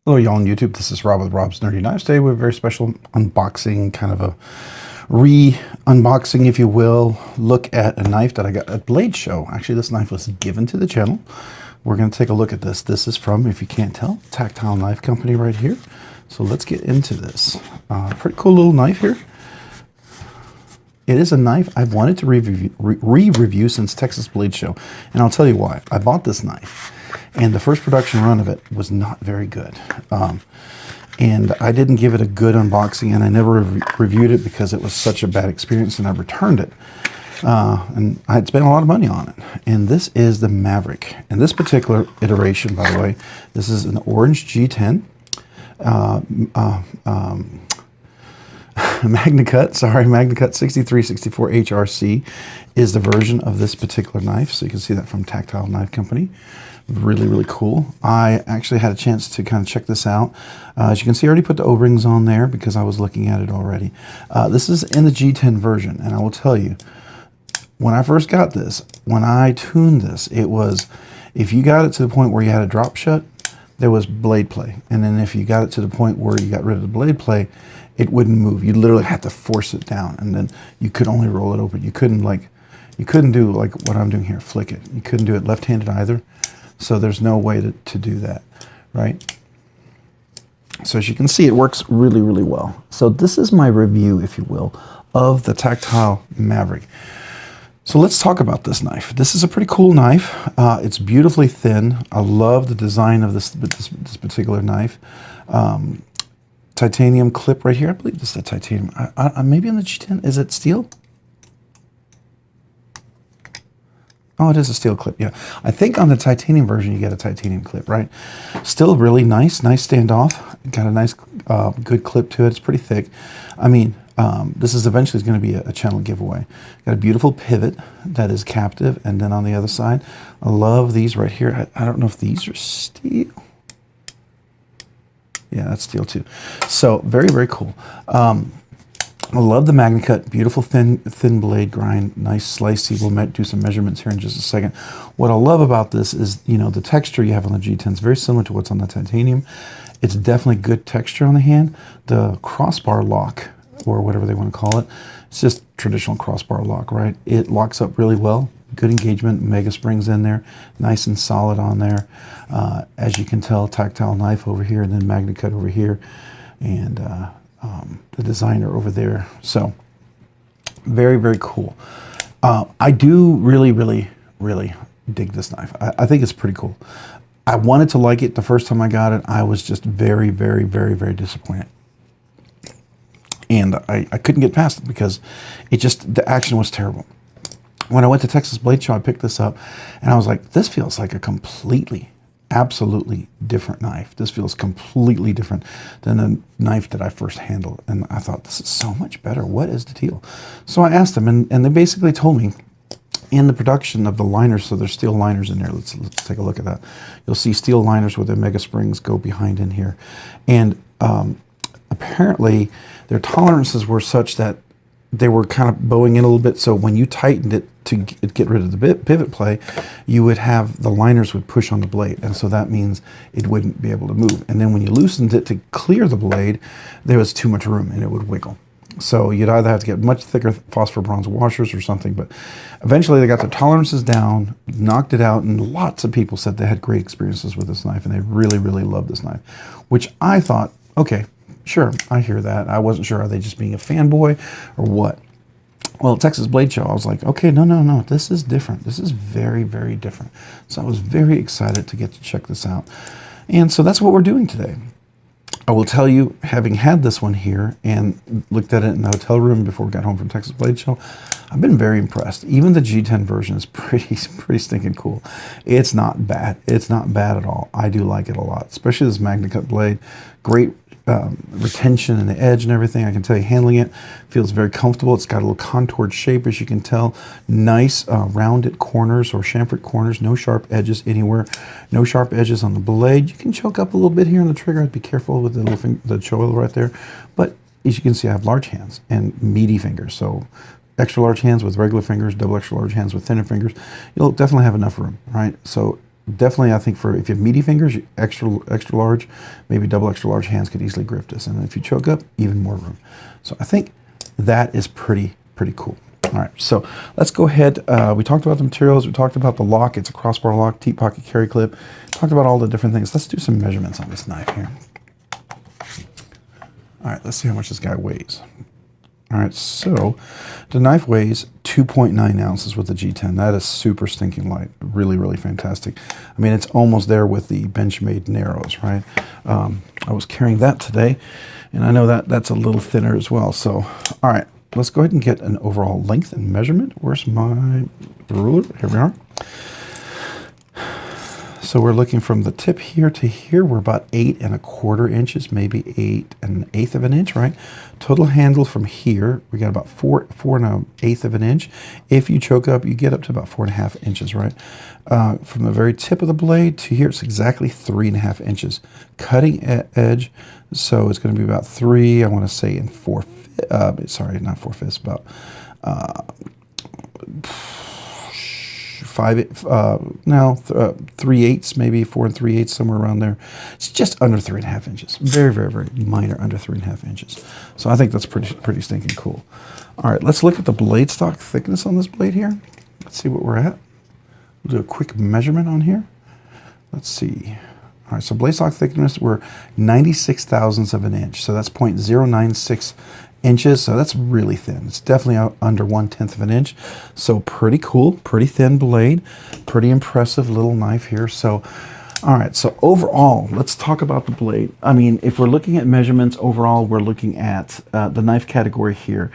Hello y'all on YouTube, this is Rob with Rob's Nerdy Knives. Today we have a very special unboxing, kind of a re-unboxing if you will, look at a knife that I got at Blade Show. Actually this knife was given to the channel. We're going to take a look at this. This is from, if you can't tell, Tactile Knife Company right here. So let's get into this. Pretty cool little knife here. It is a knife I've wanted to re-review since Texas Blade Show, and I'll tell you why. I bought this knife, and the first production run of it was not very good. And I didn't give it a good unboxing, and I never reviewed it because it was such a bad experience, and I returned it. And I had spent a lot of money on it. And this is the Maverick. And this particular iteration, by the way, this is an orange G10. Magnacut 6364 HRC is the version of this particular knife. So you can see that from Tactile Knife Company. Really, really cool. I actually had a chance to kind of check this out. As you can see, I already put the O-rings on there because I was looking at it already. This is in the G10 version, and I will tell you, when I first got this, when I tuned this, it was, if you got it to the point where you had a drop shut, there was blade play. And then if you got it to the point where you got rid of the blade play, it wouldn't move. You literally had to force it down, and then you could only roll it open. You couldn't do like what I'm doing here, flick it. You couldn't do it left-handed either. So there's no way to do that, right? So as you can see, it works really, really well. So this is my review, if you will, of the Tactile Maverick. So let's talk about this knife. This is a pretty cool knife. It's beautifully thin. I love the design of this particular knife. Titanium clip right here. I believe this is a titanium. Maybe on the G10, is it steel? Oh, it is a steel clip, yeah. I think on the titanium version, you get a titanium clip, right? Still really nice standoff. Got a nice, good clip to it. It's pretty thick. I mean, this is eventually going to be a channel giveaway. Got a beautiful pivot that is captive, and then on the other side, I love these right here. I don't know if these are steel. Yeah, that's steel too. So very, very cool. I love the Magnacut, beautiful thin blade grind, nice slicey. We'll do some measurements here in just a second. What I love about this is, you know, the texture you have on the G10 is very similar to what's on the titanium. It's definitely good texture on the hand. The crossbar lock, or whatever they want to call it, it's just traditional crossbar lock, right? It locks up really well. Good engagement, mega springs in there, nice and solid on there. As you can tell, Tactile knife over here, and then Magnacut over here, and the designer over there. So very, very cool. I do really, really, really dig this knife. I think it's pretty cool. I wanted to like it the first time I got it. I was just very, very, very, very disappointed. And I couldn't get past it because the action was terrible. When I went to Texas Blade Show, I picked this up and I was like, this feels like a completely, absolutely different knife. This feels completely different than the knife that I first handled. And I thought, this is so much better. What is the deal? So I asked them, and they basically told me in the production of the liners, so there's steel liners in there. Let's take a look at that. You'll see steel liners with their mega springs go behind in here. And apparently their tolerances were such that they were kind of bowing in a little bit, so when you tightened it to get rid of the pivot play, you would have the liners would push on the blade, and so that means it wouldn't be able to move. And then when you loosened it to clear the blade, there was too much room and it would wiggle. So you'd either have to get much thicker phosphor bronze washers or something, but eventually they got their tolerances down, knocked it out, and lots of people said they had great experiences with this knife, and they really, really loved this knife, which I thought, okay, sure, I hear that. I wasn't sure, are they just being a fanboy or what? Well, at Texas Blade Show, I was like, okay, no, this is different. This is very, very different. So I was very excited to get to check this out. And so that's what we're doing today. I will tell you, having had this one here and looked at it in the hotel room before we got home from Texas Blade Show, I've been very impressed. Even the G10 version is pretty stinking cool. It's not bad. It's not bad at all. I do like it a lot, especially this Magnacut blade. Great retention in the edge and everything. I can tell you, handling it feels very comfortable. It's got a little contoured shape, as you can tell. Nice rounded corners or chamfered corners. No sharp edges anywhere. No sharp edges on the blade. You can choke up a little bit here on the trigger. I'd be careful with the choil right there. But as you can see, I have large hands and meaty fingers. So extra large hands with regular fingers, double extra large hands with thinner fingers. You'll definitely have enough room, right? So definitely, I think for if you have meaty fingers, extra large, maybe double extra large hands could easily grip this. And if you choke up, even more room. So I think that is pretty cool. All right, so let's go ahead. We talked about the materials. We talked about the lock. It's a crossbar lock, deep pocket carry clip. Talked about all the different things. Let's do some measurements on this knife here. All right, let's see how much this guy weighs. All right, so the knife weighs 2.9 ounces with the G10. That is super stinking light. Really fantastic. I mean, it's almost there with the Benchmade Narrows, right? I was carrying that today, and I know that that's a little thinner as well. So, all right, let's go ahead and get an overall length and measurement. Where's my ruler? Here we are. So we're looking from the tip here to here. We're about 8 1/4 inches, maybe 8 1/8 of an inch, right? Total handle from here, we got about 4 1/8 of an inch. If you choke up, you get up to about 4 1/2 inches, right? From the very tip of the blade to here, it's exactly 3 1/2 inches. Cutting edge, so it's going to be about 3, I want to say in 4/5, sorry, not 4/5, about 3/8, maybe 4 3/8, somewhere around there. It's just under 3 1/2 inches. Very minor, under 3 1/2 inches. So I think that's pretty stinking cool. All right, let's look at the blade stock thickness on this blade here. Let's see what we're at. We'll do a quick measurement on here. Let's see. All right, so blade stock thickness, we're 96 thousandths of an inch. So that's 0.096 inches, so that's really thin. It's definitely under 1/10 of an inch. So pretty cool, pretty thin blade, pretty impressive little knife here. So, all right, so overall, let's talk about the blade. I mean, if we're looking at measurements overall, we're looking at the knife category here.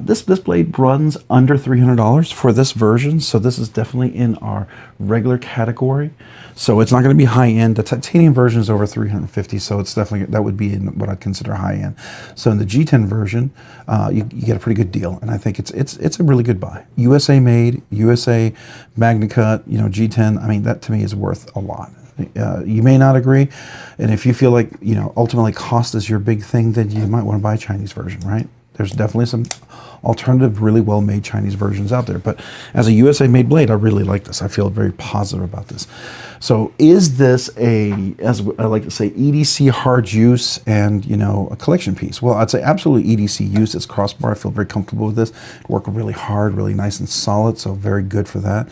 This blade runs under $300 for this version, so this is definitely in our regular category. So it's not going to be high end. The titanium version is over $350, so it's definitely, that would be in what I'd consider high end. So in the G10 version, you get a pretty good deal, and I think it's a really good buy. USA made, USA Magnacut, you know, G10. I mean, that to me is worth a lot. You may not agree, and if you feel like, you know, ultimately cost is your big thing, then you might want to buy a Chinese version, right? There's definitely some alternative, really well-made Chinese versions out there. But as a USA-made blade, I really like this. I feel very positive about this. So is this as I like to say, EDC hard use and, you know, a collection piece? Well, I'd say absolutely EDC use. It's crossbar. I feel very comfortable with this. Work really hard, really nice and solid, so very good for that.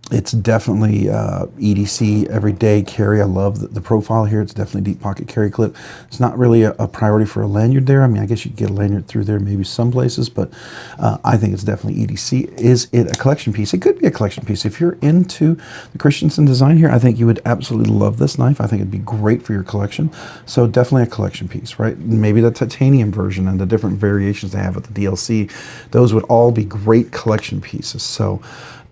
It's definitely EDC everyday carry. I love the profile here. It's definitely deep pocket carry clip. It's not really a priority for a lanyard there. I mean, I guess you could get a lanyard through there maybe some places, but I think it's definitely EDC. Is it a collection piece? It could be a collection piece. If you're into the Christensen design here, I think you would absolutely love this knife. I think it'd be great for your collection. So definitely a collection piece, right? Maybe the titanium version and the different variations they have with the DLC, those would all be great collection pieces. So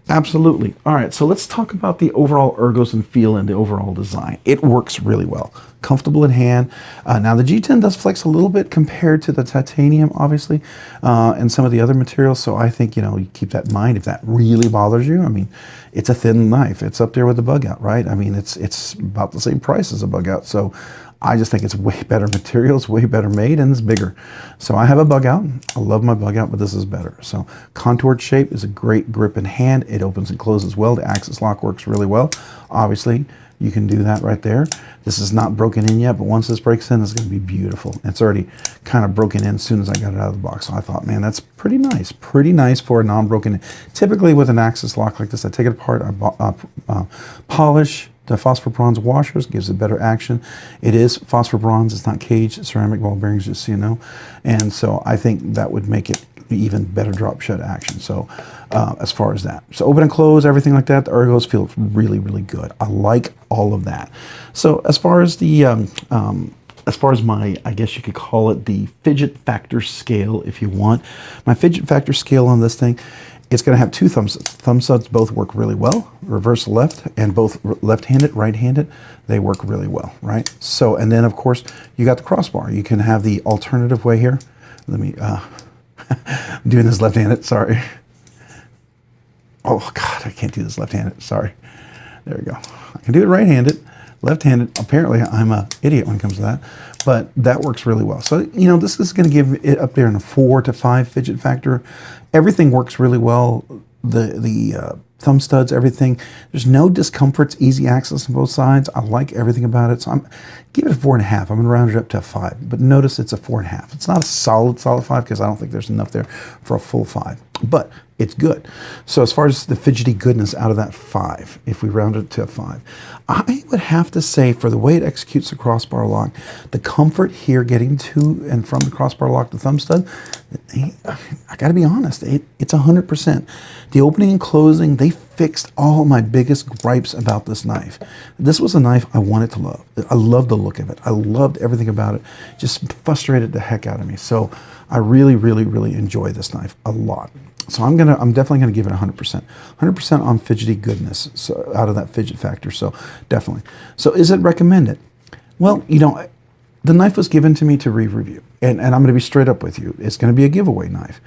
absolutely. All right, so let's talk about the overall ergos and feel and the overall design. It works really well. Comfortable in hand. Now the G10 does flex a little bit compared to the titanium, obviously, and some of the other materials. So I think, you know, you keep that in mind if that really bothers you. I mean, it's a thin knife. It's up there with the bug out, right? I mean, it's about the same price as a bug out. So I just think it's way better materials, way better made, and it's bigger. So I have a bug out. I love my bug out, but this is better. So contoured shape is a great grip in hand. It opens and closes well. The axis lock works really well. Obviously, you can do that right there. This is not broken in yet, but once this breaks in, it's going to be beautiful. It's already kind of broken in as soon as I got it out of the box. So I thought, man, that's pretty nice for a non-broken in. Typically with an axis lock like this, I take it apart, I polish the phosphor bronze washers, gives it better action. It is phosphor bronze, it's not caged ceramic ball bearings, just so you know. And so I think that would make it even better drop shut action. So as far as that. So open and close, everything like that, the ergos feel really, really good. I like all of that. So as far as the, my, I guess you could call it the fidget factor scale if you want. My fidget factor scale on this thing, it's going to have two thumb studs. Thumb studs both work really well, reverse left, and both left-handed, right-handed, they work really well, right? So, and then of course, you got the crossbar. You can have the alternative way here. Let me, I'm doing this left-handed, sorry. Oh God, I can't do this left-handed, sorry. There we go. I can do it right-handed, left-handed. Apparently I'm an idiot when it comes to that, but that works really well. So, you know, this is going to give it up there in a 4 to 5 fidget factor. Everything works really well. The thumb studs, everything. There's no discomforts, easy access on both sides. I like everything about it. So I'm give it a 4.5. I'm gonna round it up to a 5. But notice it's a 4.5. It's not a solid 5 because I don't think there's enough there for a full 5. But it's good. So as far as the fidgety goodness out of that 5, if we round it to a 5, I would have to say for the way it executes the crossbar lock, the comfort here getting to and from the crossbar lock to thumb stud, I gotta be honest, it's 100%. The opening and closing, they fixed all my biggest gripes about this knife. This was a knife I wanted to love. I loved the look of it. I loved everything about it. Just frustrated the heck out of me. So I really, really, really enjoy this knife a lot. So I'm definitely gonna give it 100%. 100% on fidgety goodness, so out of that fidget factor, so definitely. So is it recommended? Well, you know, the knife was given to me to re-review, and I'm gonna be straight up with you. It's gonna be a giveaway knife.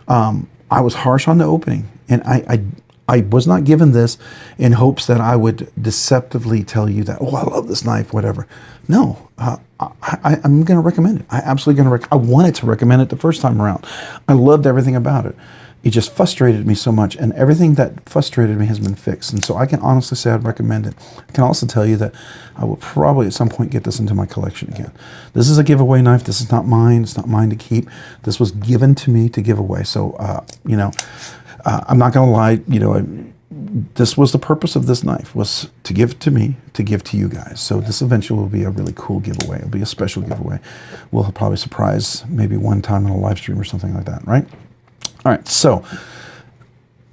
I was harsh on the opening, and I was not given this in hopes that I would deceptively tell you that, oh, I love this knife, whatever. No, I'm gonna recommend it. I absolutely I wanted to recommend it the first time around. I loved everything about it. It just frustrated me so much, and everything that frustrated me has been fixed. And so I can honestly say I'd recommend it. I can also tell you that I will probably at some point get this into my collection again. This is a giveaway knife. This is not mine. It's not mine to keep. This was given to me to give away. So, you know, I'm not going to lie, you know, this was the purpose of this knife, was to give to me, to give to you guys. So this eventually will be a really cool giveaway. It'll be a special giveaway. We'll probably surprise maybe one time in a live stream or something like that, right? All right, so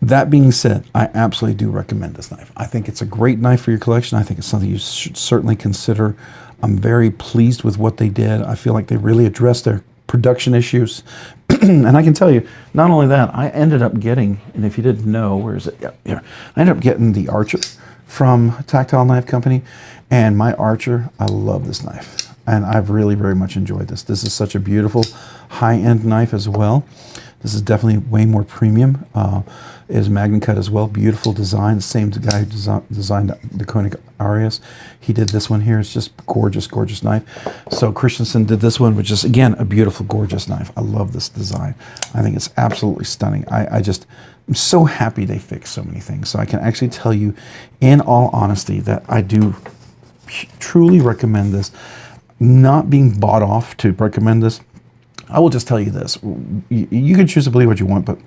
that being said, I absolutely do recommend this knife. I think it's a great knife for your collection. I think it's something you should certainly consider. I'm very pleased with what they did. I feel like they really addressed their production issues. And I can tell you, not only that, I ended up getting, and if you didn't know, where is it? Yeah, here. I ended up getting the Archer from Tactile Knife Company, and my Archer, I love this knife. And I've really very much enjoyed this. This is such a beautiful high-end knife as well. This is definitely way more premium. It is Magnacut as well. Beautiful design. The same guy who designed the Koenig Arias. He did this one here. It's just gorgeous, gorgeous knife. So Christensen did this one, which is, again, a beautiful, gorgeous knife. I love this design. I think it's absolutely stunning. I'm so happy they fixed so many things. So I can actually tell you, in all honesty, that I do truly recommend this. Not being bought off to recommend this. I will just tell you this. You can choose to believe what you want, but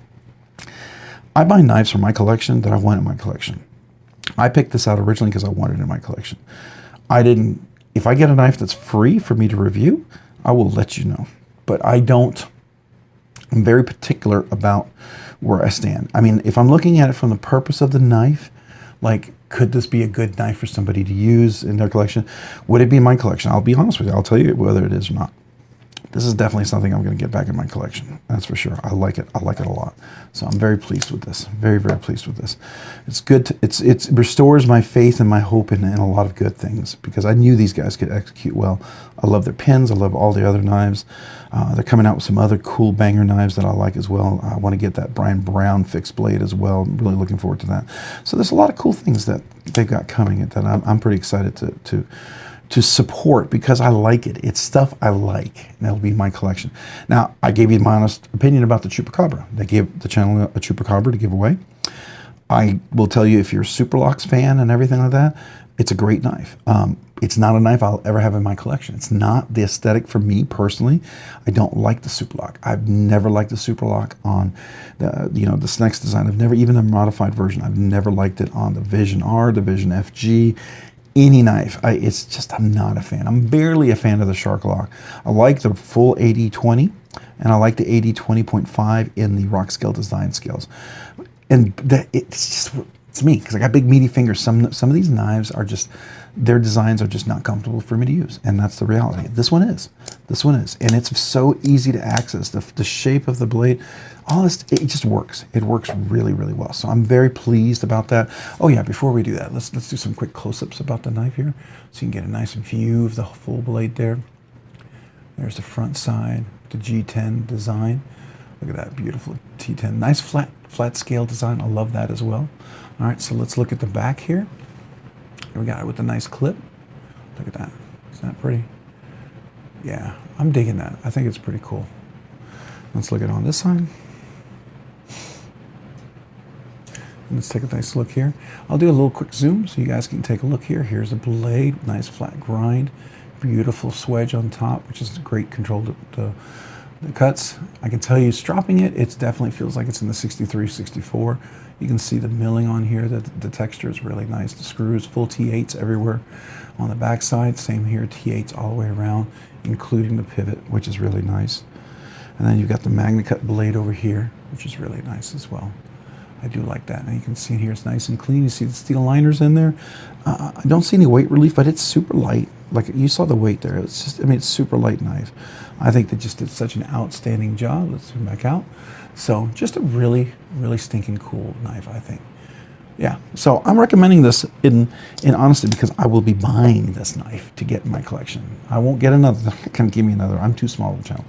I buy knives for my collection that I want in my collection. I picked this out originally because I wanted it in my collection. If I get a knife that's free for me to review, I will let you know. But I'm very particular about where I stand. I mean, if I'm looking at it from the purpose of the knife, like, could this be a good knife for somebody to use in their collection? Would it be in my collection? I'll be honest with you. I'll tell you whether it is or not. This is definitely something I'm going to get back in my collection. That's for sure. I like it. I like it a lot. So I'm very pleased with this. Very, very pleased with this. It's good. It restores my faith and my hope in a lot of good things, because I knew these guys could execute well. I love their pins. I love all the other knives. They're coming out with some other cool banger knives that I like as well. I want to get that Brian Brown fixed blade as well. I'm really looking forward to that. So there's a lot of cool things that they've got coming that I'm pretty excited to support, because I like it. It's stuff I like, and that'll be my collection. Now, I gave you my honest opinion about the Chupacabra. They gave the channel a Chupacabra to give away. I will tell you, if you're a Superlocks fan and everything like that, it's a great knife. It's not a knife I'll ever have in my collection. It's not the aesthetic for me personally. I don't like the Superlock. I've never liked the Superlock on the Snex design. I've never, even a modified version, I've never liked it on the Vision R, the Vision FG, any knife. It's just, I'm not a fan. I'm barely a fan of the Shark Lock. I like the full 80-20, and I like the 80-20.5 in the Rockscale Design scales. And it's me, because I got big meaty fingers. Some of these knives are just, their designs are just not comfortable for me to use, and that's the reality. This one is, and it's so easy to access. The shape of the blade, all this, it just works. It works really, really well. So I'm very pleased about that. Oh yeah, before we do that, let's do some quick close-ups about the knife here, so you can get a nice view of the full blade there. There's the front side, the G10 design. Look at that beautiful T10, nice flat scale design. I love that as well. All right, so let's look at the back here. Here we got it with a nice clip. Look at that. Isn't that pretty? Yeah, I'm digging that. I think it's pretty cool. Let's look at it on this side. Let's take a nice look here. I'll do a little quick zoom so you guys can take a look here. Here's the blade, nice flat grind, beautiful swedge on top, which is great control to the cuts. I can tell you, stropping it, it definitely feels like it's in the 63, 64. You can see the milling on here, the texture is really nice. The screws, full T8s everywhere on the back side. Same here, T8s all the way around, including the pivot, which is really nice. And then you've got the Magnacut blade over here, which is really nice as well. I do like that. And you can see here it's nice and clean. You see the steel liners in there. I don't see any weight relief, but it's super light. Like you saw the weight there. It's just, I mean, it's super light knife. I think they just did such an outstanding job. Let's zoom back out. So just a really, really stinking cool knife, I think. Yeah, so I'm recommending this in honesty because I will be buying this knife to get in my collection. I won't get another. Can give me another. I'm too small of a channel.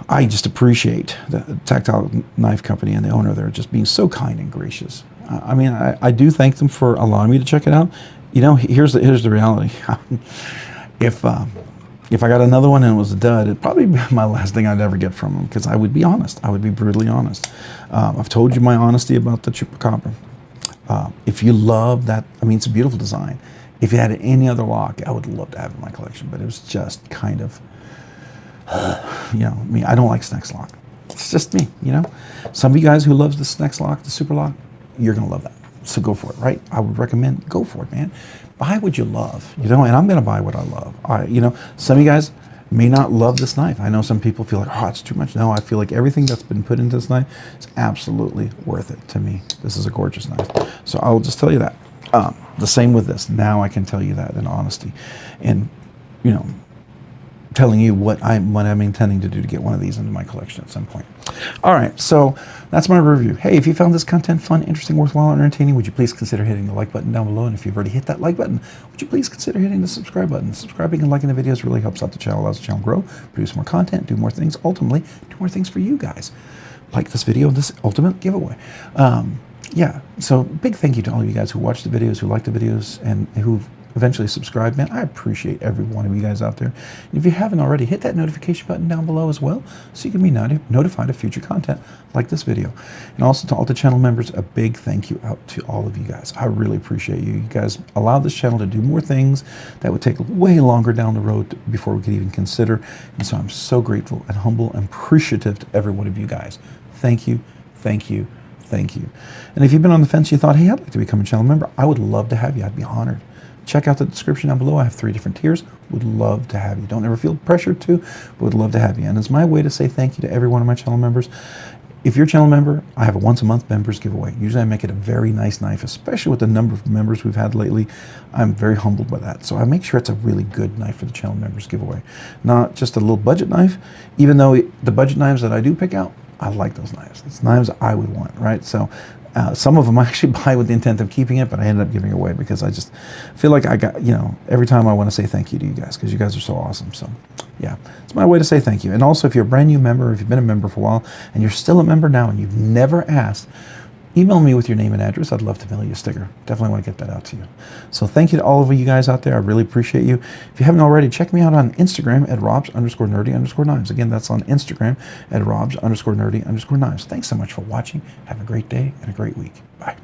I just appreciate the Tactile Knife Company and the owner there just being so kind and gracious. I mean, I do thank them for allowing me to check it out. You know, here's the reality. If I got another one and it was a dud, it'd probably be my last thing I'd ever get from them because I would be honest. I would be brutally honest. I've told you my honesty about the triple copper. If you love that, I mean, it's a beautiful design. If you had any other lock, I would love to have it in my collection, but it was just kind of, you know, me. I don't like Snex lock. It's just me, you know. Some of you guys who loves the Snex lock, the super lock, you're gonna love that. So go for it, right? I would recommend go for it, man. Buy what you love, you know, and I'm gonna buy what I love. You know, some of you guys may not love this knife. I know some people feel like, oh, it's too much. No, I feel like everything that's been put into this knife is absolutely worth it to me. This is a gorgeous knife. So I'll just tell you that. The same with this. Now I can tell you that in honesty. And, you know, telling you what I'm intending to do to get one of these into my collection at some point. All right, so that's my review. Hey, if you found this content fun, interesting, worthwhile, and entertaining, would you please consider hitting the like button down below? And if you've already hit that like button, would you please consider hitting the subscribe button? Subscribing and liking the videos really helps out the channel, allows the channel grow, produce more content, do more things, ultimately do more things for you guys. Like this video, this ultimate giveaway. Yeah, so big thank you to all of you guys who watch the videos, who like the videos, and who eventually subscribe, man. I appreciate every one of you guys out there. And if you haven't already, hit that notification button down below as well so you can be notified of future content like this video. And also to all the channel members, a big thank you out to all of you guys. I really appreciate you. You guys allowed this channel to do more things that would take way longer down the road before we could even consider. And so I'm so grateful and humble and appreciative to every one of you guys. Thank you, thank you, thank you. And if you've been on the fence, you thought, hey, I'd like to become a channel member, I would love to have you. I'd be honored. Check out the description down below. I have 3 different tiers. Would love to have you. Don't ever feel pressured to, but would love to have you. And it's my way to say thank you to every one of my channel members. If you're a channel member, I have a once a month members giveaway. Usually I make it a very nice knife, especially with the number of members we've had lately. I'm very humbled by that. So I make sure it's a really good knife for the channel members giveaway. Not just a little budget knife, even though the budget knives that I do pick out, I like those knives. It's knives I would want, right? So some of them I actually buy with the intent of keeping it, but I ended up giving away because I just feel like I got, you know, every time I want to say thank you to you guys because you guys are so awesome. So yeah, it's my way to say thank you. And also if you're a brand new member, if you've been a member for a while and you're still a member now and you've never asked, email me with your name and address. I'd love to mail you a sticker. Definitely want to get that out to you. So thank you to all of you guys out there. I really appreciate you. If you haven't already, check me out on Instagram at robs_nerdy_knives. Again, that's on Instagram at robs_nerdy_knives. Thanks so much for watching. Have a great day and a great week. Bye.